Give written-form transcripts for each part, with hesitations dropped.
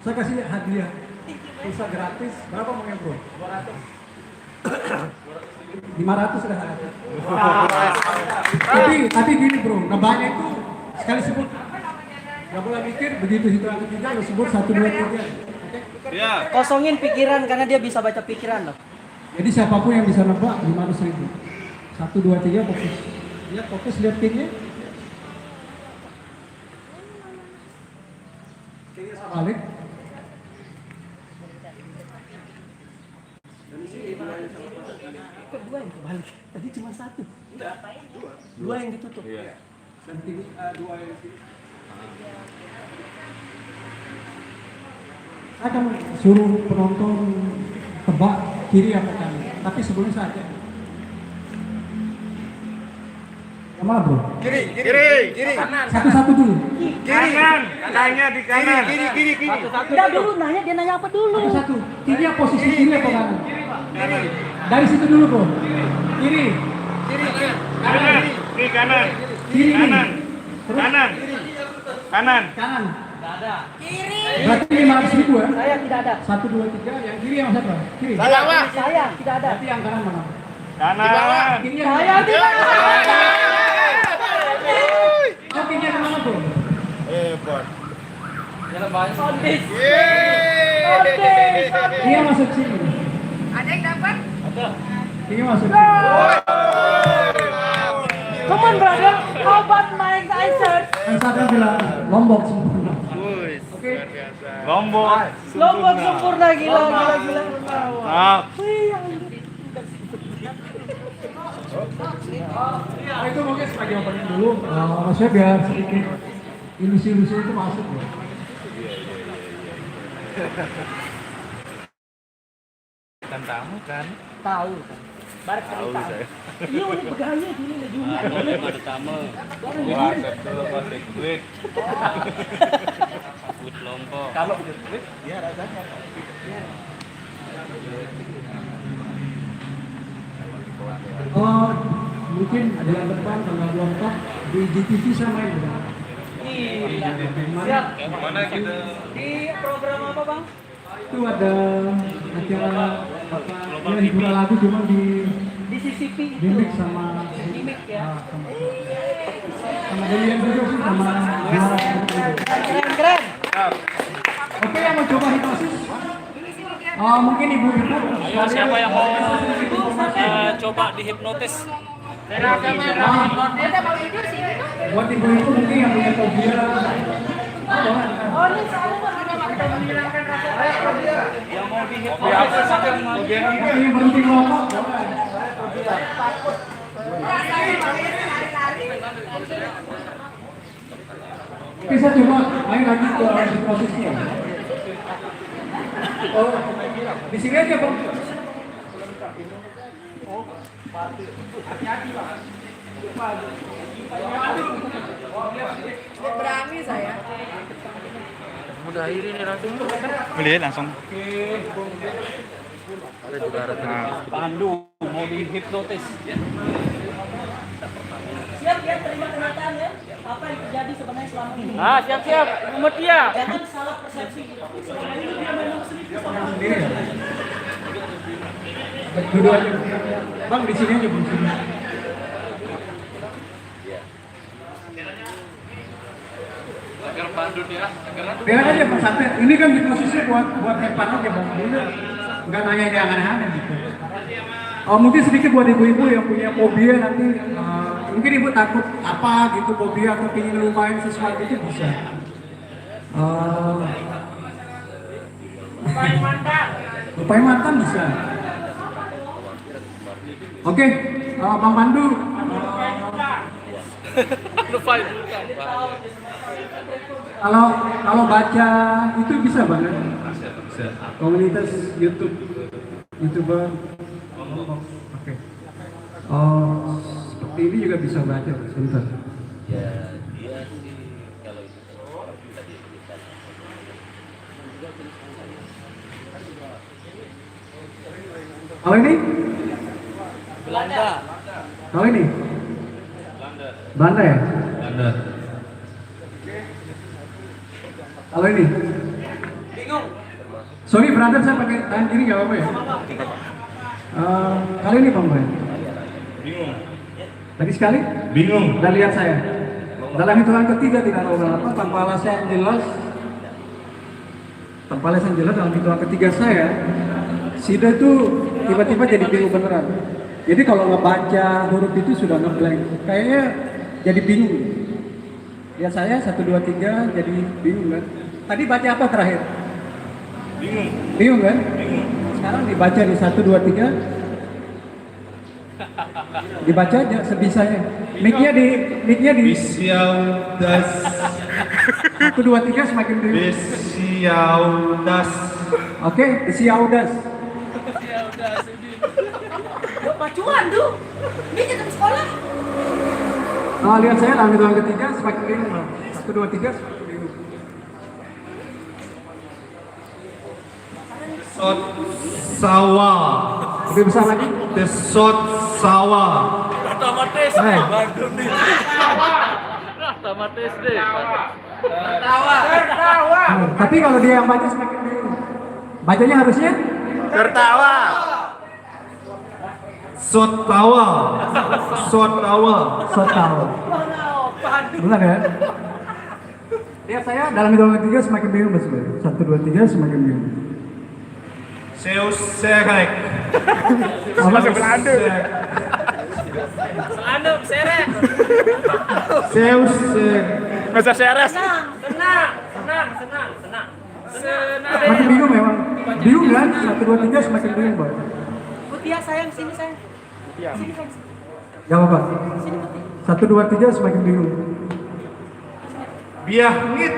Saya kasih hadiah pulsa gratis. Berapa mau bro? 200. 500 sudah ada. Tapi gini bro, nambahnya itu sekali sebut. Gak boleh mikir begitu hitungan ketiga lo sebut 1, 2, 3. Ya. Kosongin pikiran karena dia bisa baca pikiran loh. Jadi siapapun yang bisa nebak 500.000. 1, 2, 3 fokus. Lihat fokus, lihat pinnya. Balik. Kok 2 yang kebalik? Tadi cuma 1. 2 yang ditutup. Iya. Dan 2 yang kiri. Saya akan suruh penonton tebak kiri apa kanan. Tapi sebelumnya saja. Yang mana bro? Kiri. Satu-satu dulu. Kanan. Katanya di kanan. Kiri. Enggak dulu nanya, dia nanya apa dulu? Satu-satu. Kiri apa posisi kiri apa kanan? Dari situ dulu bro. Kiri. Kanan. Kiri kanan. Kiri. Kanan. Terus Kanan. kanan. Enggak ada. Berarti 500.000 ya? Saya tidak ada. 1, 2, 3. Yang kiri yang siapa? Kiri. Saya tidak ada. Berarti yang kanan mana? Kanan. Kiri yang Saya tidak ada. Oh, kiri yang mana bro? Hebat. Ondis. Kiri yang masuk sini. Ada yang dapat? Kiri masuk sini. Come on brother, how about my answer? Kan saya bilang Lombok sempurna. Oke. Lombok. Lombok sempurna gila. Maaf. Nah, itu mungkin sebagai opening dulu. Maksudnya biar sedikit ilusi-ilusi itu masuk ya. Kan tamu kan? Tahu kan. Barat Tahu cerita. saya. Iya udah pegawai dulu lah juga. Ada tamu. Wah, betul pasti duit. Duit Lombok. Kalau duit, dia rasanya. Oh, mungkin bulan depan tanggal 24 di GTV sama ini. Gila. Siap. Mana kita? Di program apa bang? Itu ada acara apa? Ya hiburan lagu cuma di CCP itu. mix sama Gimmick ya. sama Delian juga sih sama Keren. Oke, yang mau coba hipnosis? Mungkin ibu-ibu. Ayo siapa yang mau coba dihipnotis? Buat ibu-ibu mungkin yang punya fobia. Oh ini menghilangkan rasa Yang mau dihipnotis Yang berhenti ngomong. Bisa coba main lagi ke hipnosisnya. Oh, di sini aja bang. Berani saya. Udah akhiri nih langsung. Boleh langsung. Ada juga ada Pandu mau dihipnotis. Siap ya, terima kenyataan ya. Apa yang terjadi sebenarnya selama ini? Siap. Mumet ya. Jangan salah persepsi. Selama ini dia memang serius sama Sendiri ya? Duduk aja. Bang di sini aja bang. Sini. Agar Pandu ya. Biar aja bang santai. Ini kan hipnosisnya buat hepan aja bang. Ini nggak nanya yang aneh-aneh gitu. Mungkin sedikit buat ibu-ibu yang punya fobia nanti. Mungkin ibu takut apa gitu fobia atau ingin lupain sesuatu itu bisa. Lupain mantan bisa. Oke, Bang Pandu. Lupain. Kalau baca itu bisa banget. Bisa. Komunitas YouTube, YouTuber. Oke. Seperti ini juga bisa baca, sebentar. Ya, dia sih kalau itu bisa diberikan. Kalau ini? Belanda. Kalau ini? Belanda ya? Belanda. Kalau ini? Bingung. Sorry brother, saya pakai tangan kiri nggak apa-apa ya? Kali ini Bang Boy. Bingung. Lagi sekali? Bingung. Dan lihat saya. Dalam hitungan ketiga tidak tahu berapa, tanpa alasan yang jelas. Tanpa alasan jelas dalam hitungan ketiga saya, Sida itu tiba-tiba jadi bingung beneran. Jadi kalau ngebaca huruf itu sudah ngeblank. Kayaknya jadi bingung. Lihat saya 1, 2, 3 jadi bingung kan? Tadi baca apa terakhir? Bingung. Bingung kan? Bingung. Sekarang dibaca di 1, 2, 3. Dibaca aja sebisanya. Mic-nya di Bisiaudas. 1, 2, 3 semakin bingung. Bisiaudas. Oke, isi audas. Yuk pacuan tuh. Ini kita ke sekolah. Lihat saya dalam hitungan ketiga semakin bingung. 1, 2, 3 semakin bingung. Sot sawah. Lebih besar lagi. Desot sawah. Otomatis. Eh. Bandung nih. Otomatis deh. Tapi kalau dia yang baca semakin bingung. Bacanya harusnya Tertawa. Sot tawa. Sot tawa. sotal. Benar ya? Lihat saya dalam hitungan ketiga semakin bingung Mas Boy. 1, 2, 3 semakin bingung. Seus serek. Apa? Selandung, seret. Seus serek. Masa seres. Tenang. Semakin bingung memang. Bingung kan? 1, 2, 3 semakin bingung Boy. Mutia sayang sini sayang. Sini sayang. Gak apa-apa. Sini Mutia. 1, 2, 3 semakin bingung. Biah ngit.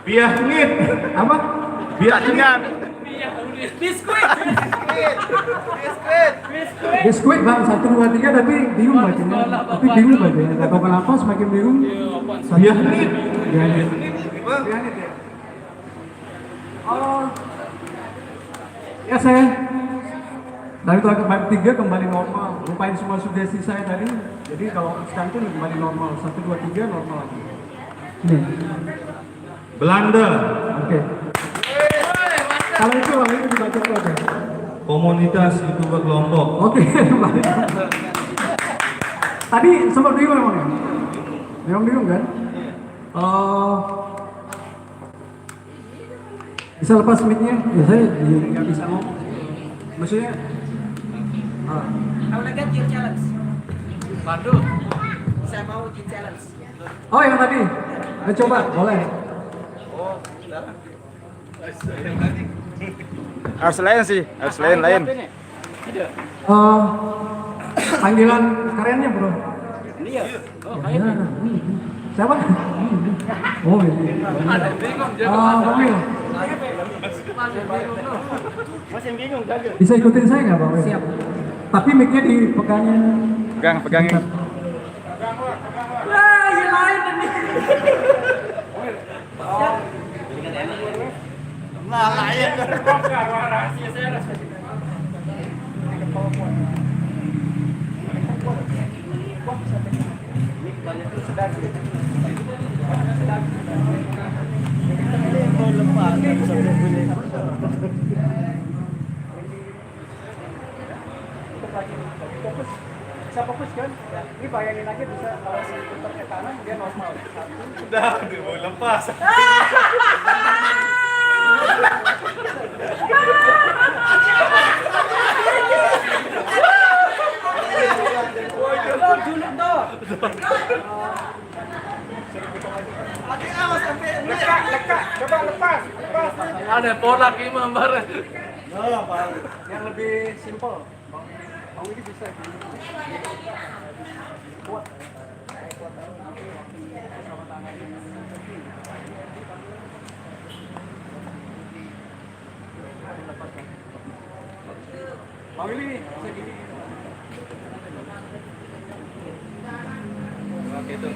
Biah ngit. Apa? Biah ngit. Biskuit. Biskuit bang, 1, 2, 3 tapi bingung bacanya. Tapi bingung bacanya. Gak tahu kenapa semakin bingung. Biah ngit. Biar ngit. Biar ngit ya. Oh. Ya saya. Dari tahun ketiga kembali normal. Lupain semua sugesti saya tadi. Jadi kalau sekarang itu kembali normal. 1, 2, 3 normal lagi. Ini. Belanda. Oke. Kalau itu dibaca apa aja? Komunitas YouTuber Lombok. Oke, balik. Tadi sempat bingung memang ya? Memang bingung kan? Bisa lepas mic-nya? Ya saya nggak bisa ngomong. Maksudnya? I wanna get your challenge. Bandung. Saya mau di challenge. Oh yang tadi? Coba, boleh. Harus lain sih, harus lain. Panggilan kerennya bro. Iya. Oh, Ya, siapa? Oh ini. Bang Wil. Masih bingung jaga. Bisa ikutin saya nggak Bang Wil? Siap. Tapi mic-nya dipegangin. Pegangin. Wah, yang lain ini. Bisa fokus kan? Ini bayangin aja bisa kalau si putar ke kanan dia normal. Udah mau lepas. Dulu tuh. Lekat, coba lepas. Ada pola imam bareng. Yang lebih simple. Bang ini bisa. Bang ini bisa gini. Oke tuh.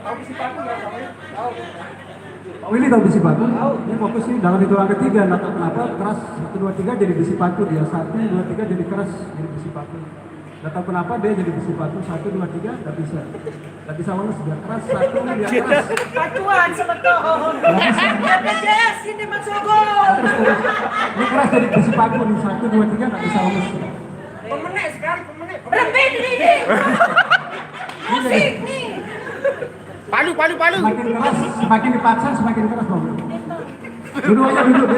Tahu si Paku nggak Bang? Tahu. Pak Willy tahu besi batu? Ini fokus sih dalam hitungan ketiga. Kenapa keras 1, 2, 3 jadi besi batu dia 1, 2, 3 jadi keras jadi besi batu. Gak tahu kenapa dia jadi besi batu 1, 2, 3 gak bisa. Gak bisa lulus dia keras 1 dia keras. Pacuan sebetulnya. BPJS ini masuk gol. Ini keras jadi besi batu nih 1, 2, 3 gak bisa lulus. Pemenang sekali, pemenang. Berhenti ini. Musik nih. Palu. Semakin keras, semakin dipaksa semakin keras bang. Duduk aja duduk.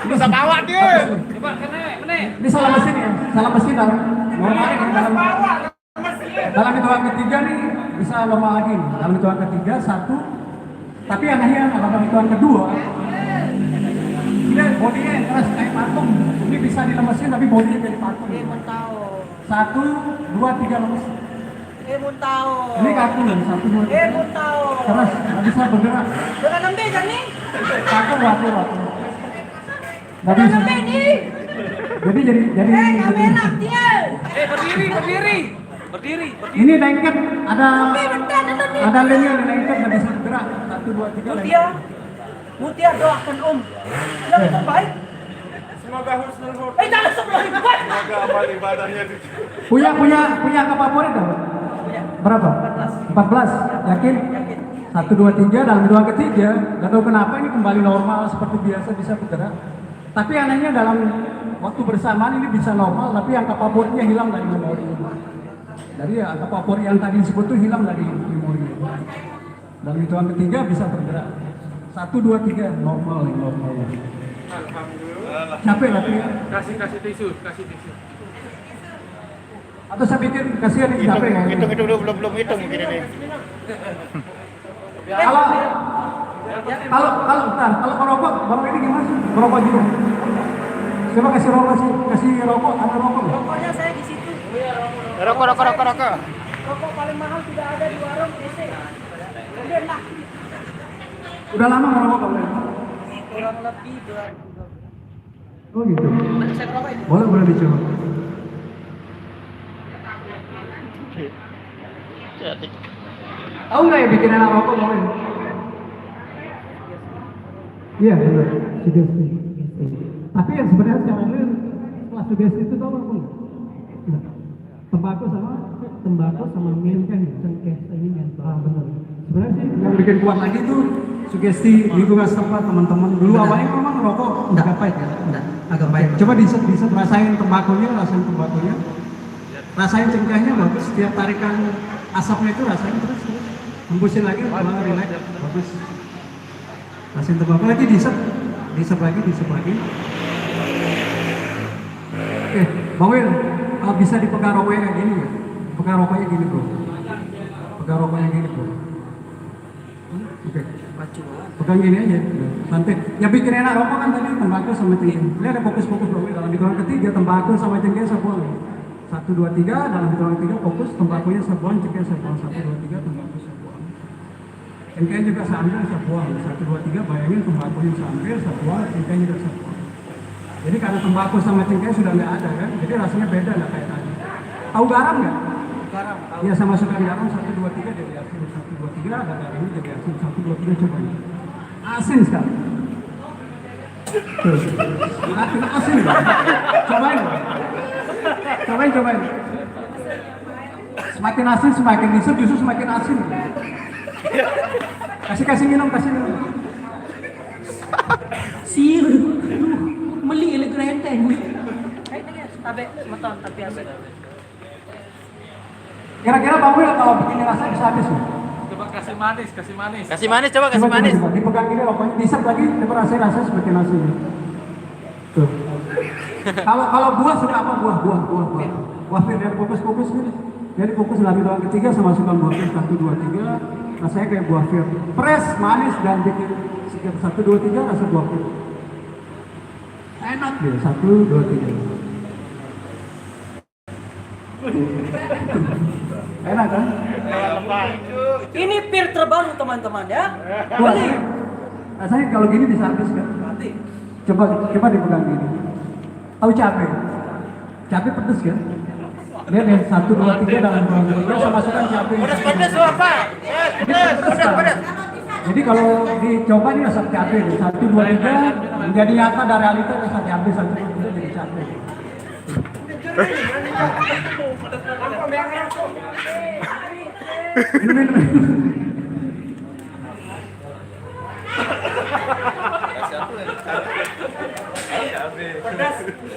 Bisa bawa dia. Ini salah mesin ya, salah mesin dalam normal ini dalam hitungan ketiga nih bisa normal lagi. Dalam hitungan ketiga 1, tapi anehnya dalam hitungan kedua ini bodinya yang keras kayak patung. Ini bisa dilemesin tapi bodinya jadi patung. Mun tahu. 1, 2, 3 lemes. Mun tahu. Ini kaku nih 1, 2, 3 Mun tahu. keras, nggak bisa bergerak. Dengan nembe kan nih? Kaku. Nggak Dengan bisa. nembe nih. Jadi Kamera dia. Berdiri. ini lengket ada lemnya di lengket nggak bisa bergerak 1, 2, 3 lengket. Mutia doakan Om. Yang terbaik. Semoga husnul khotimah. Jangan sebelum dibuat. Semoga amal ibadahnya Punya angka favorit dong? Berapa? 14. Yakin? 1, 2, 3 dalam hitungan ketiga. Gak tahu kenapa ini kembali normal seperti biasa bisa bergerak. Tapi anehnya dalam waktu bersamaan ini bisa normal, tapi angka favoritnya hilang dari memori. Dari angka favorit yang tadi disebut itu hilang dari memori. Dalam hitungan ketiga bisa bergerak. 1, 2, 3 normal. Alhamdulillah. Capek lah ya. Kasih tisu. Atau saya pikir kasihan nih capek ya. Hitung dulu belum hitung mungkin ini. Kalau merokok, baru ini gimana sih? Merokok juga. Coba kasih rokok sih, kasih rokok, ada rokok nggak? Pokoknya saya di situ. Rokok. Rokok paling mahal tidak ada di warung DC. Kemudian lah. Udah lama ngerokok kamu? Kurang lebih 2 Oh gitu. saya rokok ini. Boleh dicoba. Tahu nggak ya bikin anak rokok mau ini? Iya benar, sugesti. Tapi yang sebenarnya secara real setelah sugesti itu tahu apa nggak? Nggak. Tembakau sama mint kan cengkeh ini mentol. Benar. Sebenarnya sih yang bikin kuat lagi itu sugesti lingkungan setempat teman-teman. Dulu awalnya memang rokok agak pahit ya. Agak pahit. Coba diset rasain tembakunya, rasain cengkehnya bagus. Setiap tarikan asapnya itu rasain terus. Hembusin lagi, malah relax, bagus. Rasain tembakau lagi disep lagi. Oke, Bang Wil, bisa dipegang rokoknya kayak gini ya? Pegang rokoknya gini bro. Oke. Pegang gini aja, santai. Yang bikin enak rokok kan tadi tembakau sama cengkeh. Lihat ada fokus Bang Wil. Dalam hitungan ketiga tembakau sama cengkeh saya buang. 1, 2, 3 dalam hitungan ketiga fokus tembakunya saya buang, cengkeh saya buang. 1, 2, 3 tembakau saya buang. Cengkeh juga saya ambil saya buang. 1, 2, 3 bayangin tembakunya saya ambil saya buang, cengkeh juga saya buang. Jadi karena tembakau sama cengkeh sudah nggak ada kan, jadi rasanya beda nggak kayak tadi. Tahu garam nggak? Garam. Iya saya masukkan garam 1, 2, 3 jadi asin. 1, 2, 3 ada garamnya jadi asin. 1, 2, 3 coba ini. Asin sekali. Tuh. Asin kan? Cobain. Semakin asin semakin disut, justru semakin asin. Kasih minum. Sih, meli elektro enteng. Tapi meton tapi asik. Kira-kira Bang Wil kalau begini rasa bisa habis ya? Coba kasih manis. Coba. Dipegang gini rokoknya, disep lagi, coba rasanya semakin asin. Tuh. Kalau buah suka apa? Buah Fir, dari fokus gini. Jadi fokus dalam hitungan ketiga sama masukkan buah Fir 1, 2, 3. Rasanya kayak buah Fir. Fresh, manis dan bikin sekitar 1, 2, 3 rasa buah Fir. Enak deh, 1, 2, 3. Enak kan? Ini pir terbaru teman-teman ya. Wah, rasanya kalau gini bisa habis kan? Coba dipegang gini. Tahu cabai? Cabai pedes kan? Lihat ya, 1, 2, 3 dalam hitungan ketiga saya masukkan cabai. Pedas apa? Pedas. Ini Jadi kalau dicoba ini rasa cabai, 1, 2, 3 menjadi nyata dan realita rasa cabai 1, 2, 3 jadi cabai.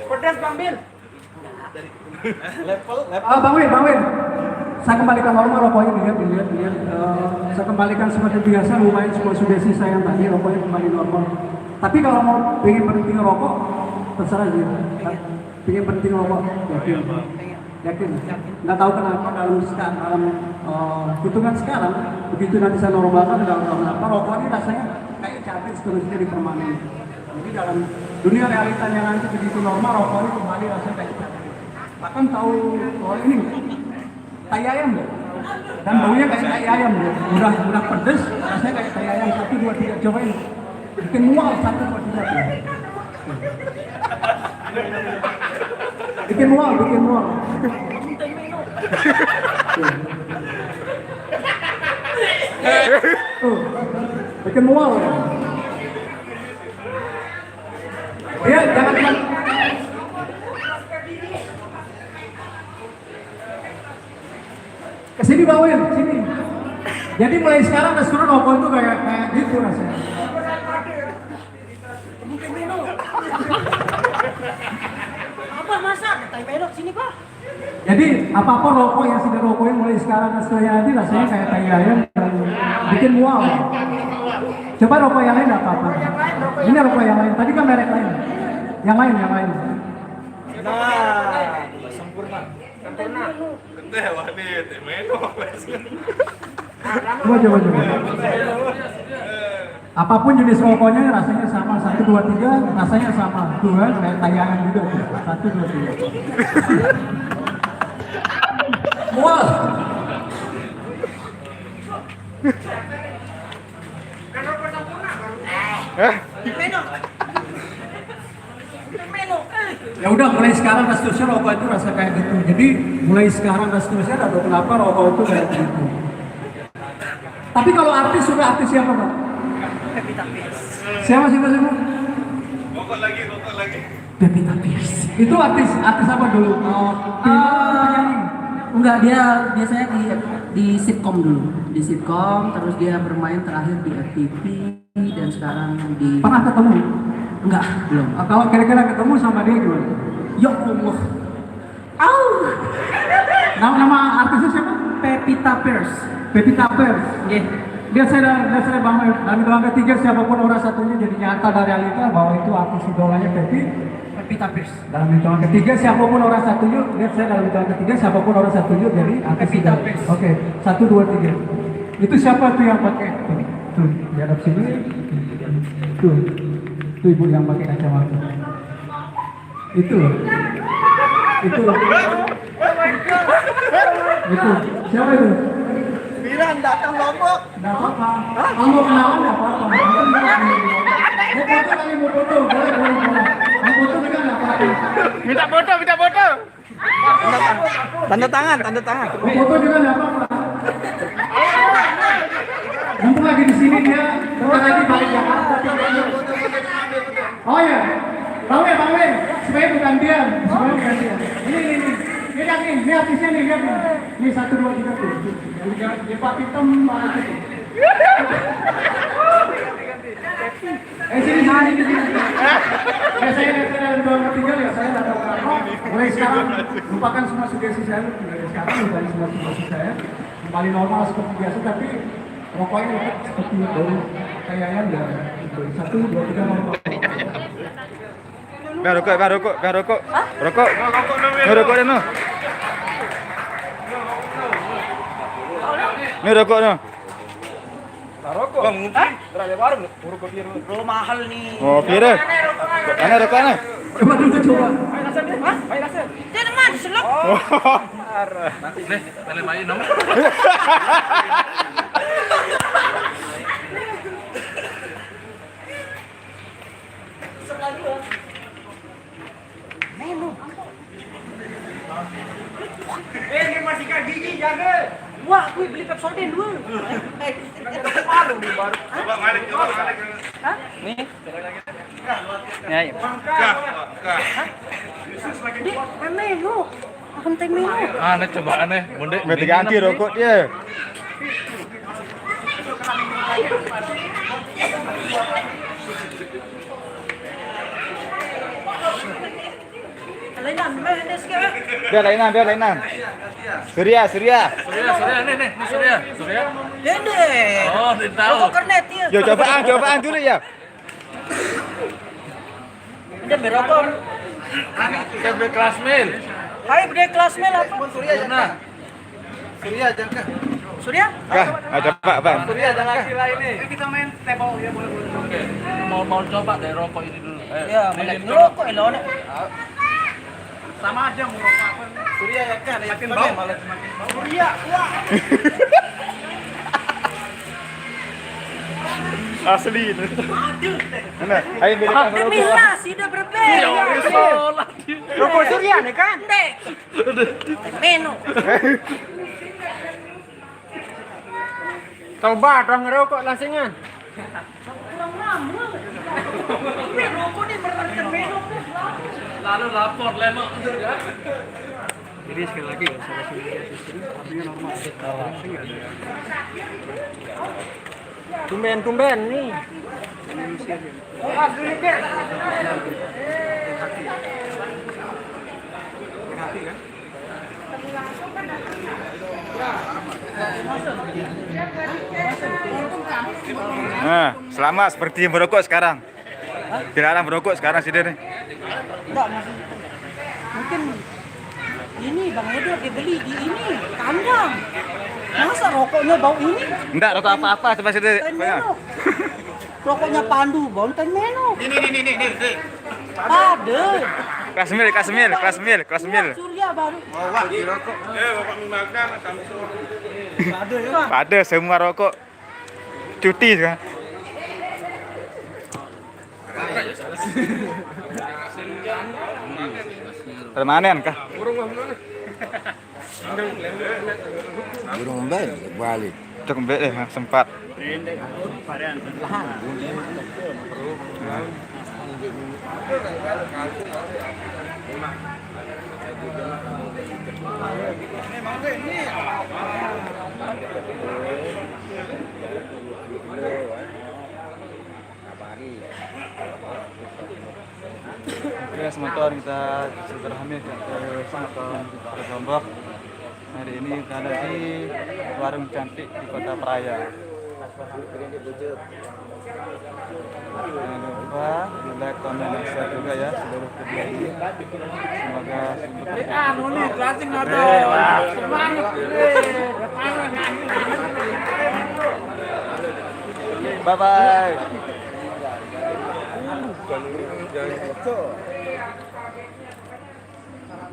Pedas Bang Bil. Bang Win. Saya kembalikan normal rokoknya, lihat. Saya kembalikan seperti biasa, lumayan semua sugesti saya yang tadi, rokoknya kembali normal. Tapi kalau mau pengen berhenti ngerokok, terserah dia. Pengen berhenti ngerokok, yakin. Nggak tahu kenapa dalam hitungan sekarang, begitu nanti saya normalkan, dalam kenapa rokok ini rasanya kayak cabai seterusnya di permanen. Jadi dalam dunia realitanya nanti begitu normal, rokok ini kembali rasanya kayak cabai. Bahkan tahu ini tai ayam deh. Dan baunya kayak tai ayam deh. Udah pedes, rasanya kayak tai ayam. 1, 2, 3 cobain. Bikin mual 1, 2, 3. Bikin mual. Tuh. Bikin mual ya. Dia jangan kesini bawain, sini. Jadi mulai sekarang restoran rokok itu kayak gitu rasanya. Apa masa? Tai pedok sini Pak. Jadi apa-apa rokok yang sudah rokokin mulai sekarang restoran nanti rasanya kayak tai ayam dan bikin mual. Coba rokok yang lain nggak apa-apa. Ini rokok yang lain. Tadi kan merek lain. Yang lain. Nah, sempurna. Teh wah nih, teh meno. Coba. Apapun jenis rokoknya rasanya sama. 1, 2, 3 rasanya sama. Tuh kan kayak tayangan juga tuh. 1, 2, 3. Mual. Ya udah mulai sekarang seterusnya rokok itu rasa kayak gitu. Jadi mulai sekarang seterusnya ada kenapa rokok itu kayak gitu. Tapi kalau artis suka artis siapa Pak? Siapa? Rokok lagi. Pevita Pierce. Itu artis apa dulu? Penyanyi. Enggak, dia biasanya di sitkom dulu. Di sitkom, terus dia bermain terakhir di FTV dan sekarang di... Pernah ketemu? Enggak, belum. Kalau kira-kira ketemu sama dia gimana? Ya Allah. Nama artisnya siapa? Pevita Pierce. Pevita Pierce. Nggih. Dia saya bangga. Dan dalam ketiga siapapun orang satunya jadi nyata dan realita bahwa itu artis idolanya Pevita Pierce. Dalam hitungan ketiga siapapun orang satunya, lihat saya dalam hitungan ketiga siapapun orang satunya jadi artis Pevita idola. Pierce. Oke, 1, 2, 3. Itu siapa tuh yang pakai? Tuh, di hadap sini. Tuh ibu yang pakai kacamata. Itu. Siapa itu? Bilang datang Lombok. Nggak apa-apa. Kalau mau kenalan nggak apa-apa. Mau foto lagi mau foto, boleh. Mau foto juga nggak apa-apa. Minta foto. Tanda tangan. Mau foto juga nggak apa-apa. Mumpung lagi di sini dia, bentar lagi balik Jakarta. Oh ya, Bang Win, supaya bukan dia. Ini artisnya nih, lihat nih. Ini 1, 2, 3 tuh. Dia pakai hitam banget itu. Sini. Saya lihat dalam 2, 3 ya, saya nggak tahu kenapa. Mulai sekarang, lupakan semua sugesti saya. Dari sekarang, lupakan semua sugesti saya. Kembali normal seperti biasa, tapi rokoknya tetap seperti dulu. Kayaknya udah 1, 2, 3 normal. Rokok. Rokok no. Ini rokoknya. Rokok. Bang, mungkin berada baru rokok biru. Lo mahal nih. Oh, biru. Mana rokoknya? Coba dulu coba. Dia teman, selok. Nih, paling main nomor. Ini masih gigi jaga. Wah, gue beli Pepsodent dulu. Hah? Nih. Ya, ya. Dik, menu. Akan teh menu. Aneh coba aneh. Munde. Berarti ganti rokok dia. Lainan, menes ke? Biar lainan. Surya. Surya nih Surya. Dede. Oh, dia tahu. Rokok kernet ya. Yo cobaan dulu ya. Udah berokok. KB Klasmil. Hai, beda kelas mel apa? Nah, Surya? Kah, coba, Bang. Kita main table ya boleh. oke. Mau coba deh rokok ini dulu. Ya, melek ngerokok elone. Sama aja mau rokok apa. Surya ya kan, makin bau malah semakin bau. Surya, wah. Asli. Mana? Ayo belikan rokok. Milas, sudah berbeda. Rokok Surya nih kan? Dek. Menu. Coba dong ngerokok langsingan. Kurang lama. Ini rokok nih berarti menu. Lalu lapor lemok ya. Jadi sekali lagi ya, saya kasih sistem apinya normal. Tumben nih. Nah, selama seperti merokok sekarang. Dilarang merokok sekarang sih nih. Enggak, mungkin ini Bang Edo dia beli di ini kandang. Masa rokoknya bau ini? Enggak rokok apa-apa coba sih. Ten menu. Rokoknya Pandu, bau ten menu. Ini. Pade. Kelas mil. Surya baru. Pada semua rokok cuti kan. Permanen kah? Burung ben balik. Cukup deh sempat. Oke, semoga kita silaturahmi ke Sematon Lombok. Hari ini kita ada di warung cantik di Kota Praia. Jangan lupa di like, komen, dan share juga ya seluruh video ini. Semoga Anu nih, closing ada. Semangat. bye bye.